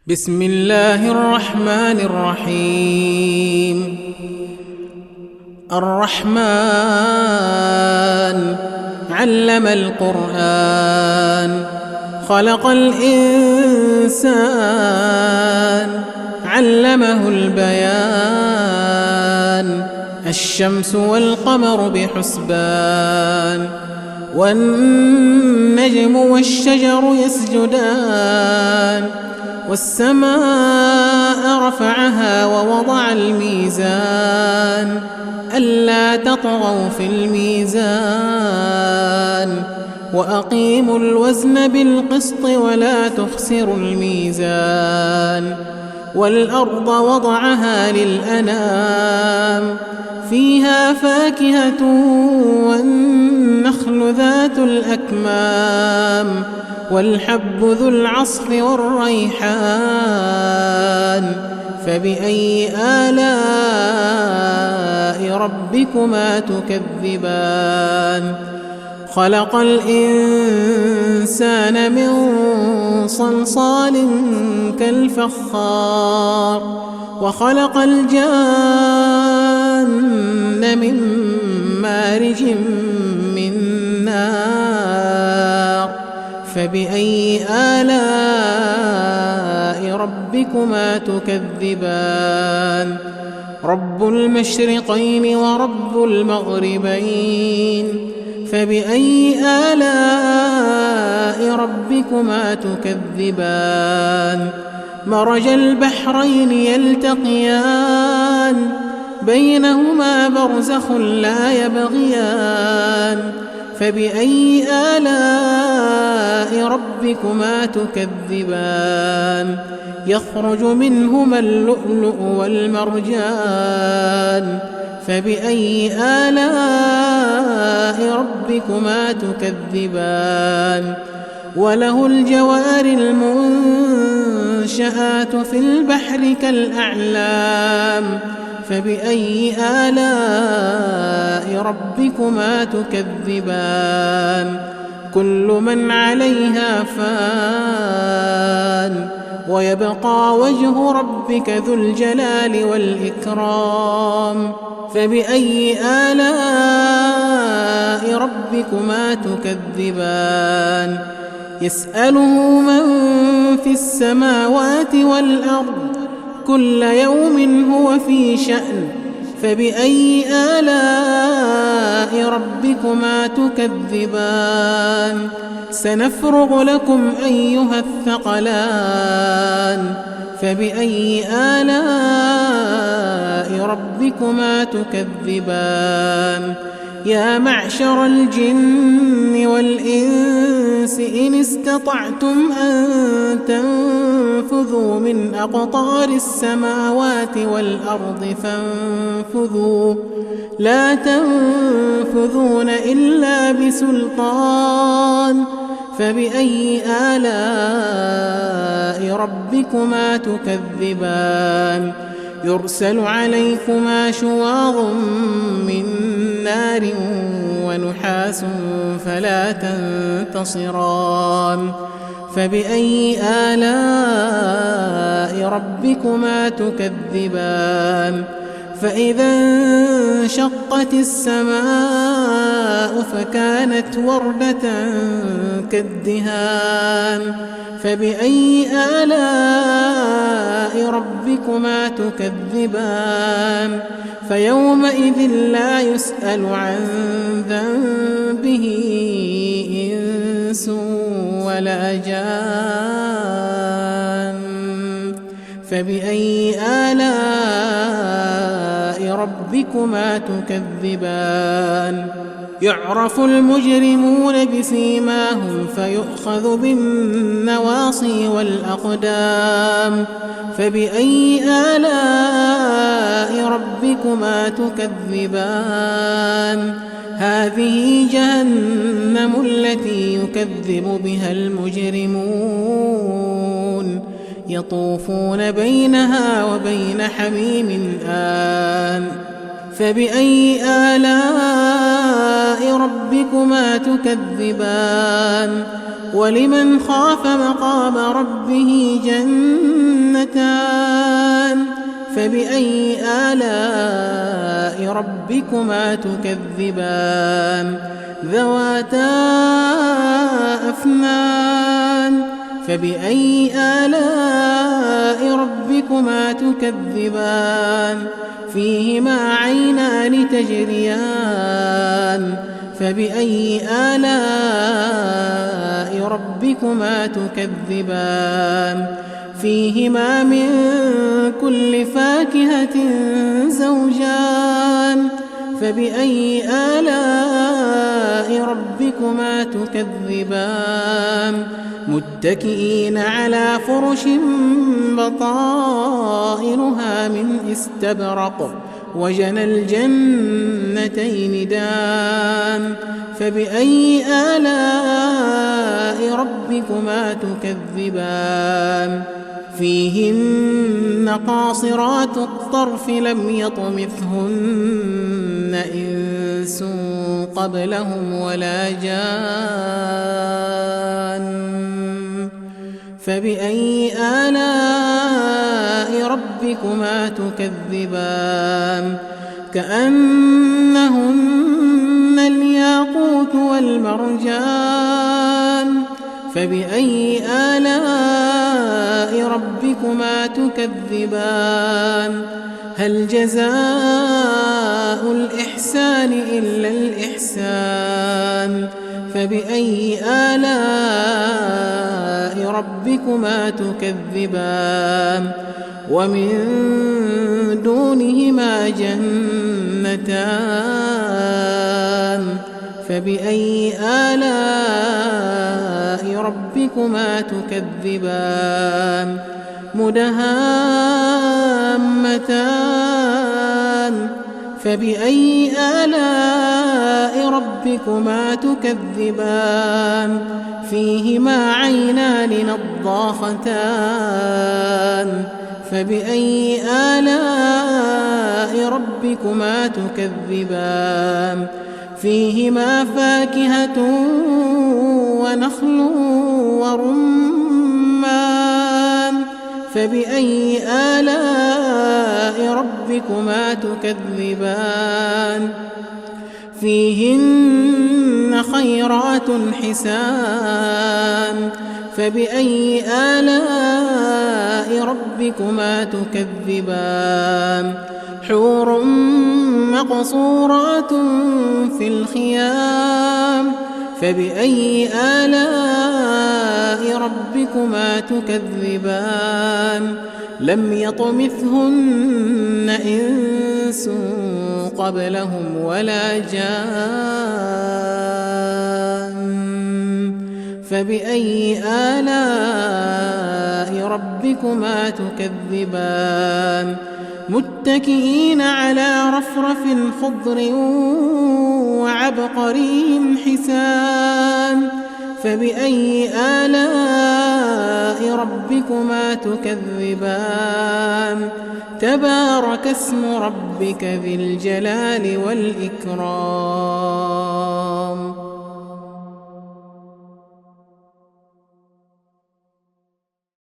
بسم الله الرحمن الرحيم. الرحمن علم القرآن، خلق الإنسان، علمه البيان. الشمس والقمر بحسبان، والنجم والشجر يسجدان. والسماء رفعها ووضع الميزان، ألا تطغوا في الميزان. وأقيموا الوزن بالقسط ولا تخسروا الميزان. والأرض وضعها للأنام، فيها فاكهة والنخل ذات الأكمام، والحب ذو العصف والريحان. فبأي آلاء ربكما تكذبان؟ خلق الإنسان من صلصال كالفخار، وخلق الجان من مارج من نار. فبأي آلاء ربكما تكذبان؟ رب المشرقين ورب المغربين. فبأي آلاء ربكما تكذبان؟ مرج البحرين يلتقيان، بينهما برزخ لا يبغيان. فبأي آلاء ربكما تكذبان؟ يخرج منهما اللؤلؤ والمرجان. فبأي آلاء ربكما تكذبان؟ وله الجوار المنشآت في البحر كالأعلام. فبأي آلاء ربكما تكذبان؟ كل من عليها فان، ويبقى وجه ربك ذو الجلال والإكرام. فبأي آلاء ربكما تكذبان؟ يسأله من في السماوات والأرض، كل يوم هو في شأن. فبأي آلاء ربكما تكذبان؟ سنفرغ لكم أيها الثقلان. فبأي آلاء ربكما تكذبان؟ يا معشر الجن والإنس إن استطعتم أن تنفذوا من أقطار السماوات والأرض فانفذوا، لا تنفذون إلا بسلطان. فبأي آلاء ربكما تكذبان؟ يرسل عليكما شواظ من نار ونحاس فلا تنتصران. فبأي آلاء ربكما تكذبان؟ فإذا انشقت السماء فكانت وردة كالدهان. فبأي آلاء ربكما تكذبان؟ فيومئذ لا يسأل عن ذنبه إنس ولا جان. فبأي آلاء ربكما تكذبان؟ يعرف المجرمون بسيماهم فيؤخذ بالنواصي والأقدام. فبأي آلاء ربكما تكذبان؟ هذه جهنم التي يكذب بها المجرمون، يطوفون بينها وبين حميم آن. فبأي آلاء ربكما تكذبان؟ ولمن خاف مقام ربه جنتان. فبأي آلاء ربكما تكذبان ذواتا أفنان فبأي آلاء ربكما تكذبان فيهما عينان تجريان فبأي آلاء ربكما تكذبان فيهما من كل فاكهة زوجان فبأي آلاء ربكما تكذبان متكئين على فرش بطائنها من استبرق وجنى الجنتين دان فبأي آلاء ربكما تكذبان فيهن قاصرات الطرف لم يطمثهن إنس قبلهم ولا جان فبأي آلاء ربكما تكذبان كأنهن الياقوت والمرجان فبأي آلاء ربكما تكذبان هل جزاء الإحسان إلا الإحسان فبأي آلاء ربكما تكذبان ومن دونهما جنتان فبأي آلاء ربكما تكذبان مدهامتان فبأي آلاء ربكما تكذبان فيهما عينان نضاختان فبأي آلاء ربكما تكذبان فيهما فاكهة ونخل ورمان فبأي آلاء ربكما تكذبان فيهن خيرات حسان فبأي آلاء ربكما تكذبان حور مقصورات في الخيام فبأي آلاء ربكما تكذبان لم يطمثهن إنس قبلهم ولا جان فبأي آلاء ربكما تكذبان متكئين على رفرف خضر وعبقري حسان فبأي آلاء ربكما تكذبان تبارك اسم ربك ذي الجلال والإكرام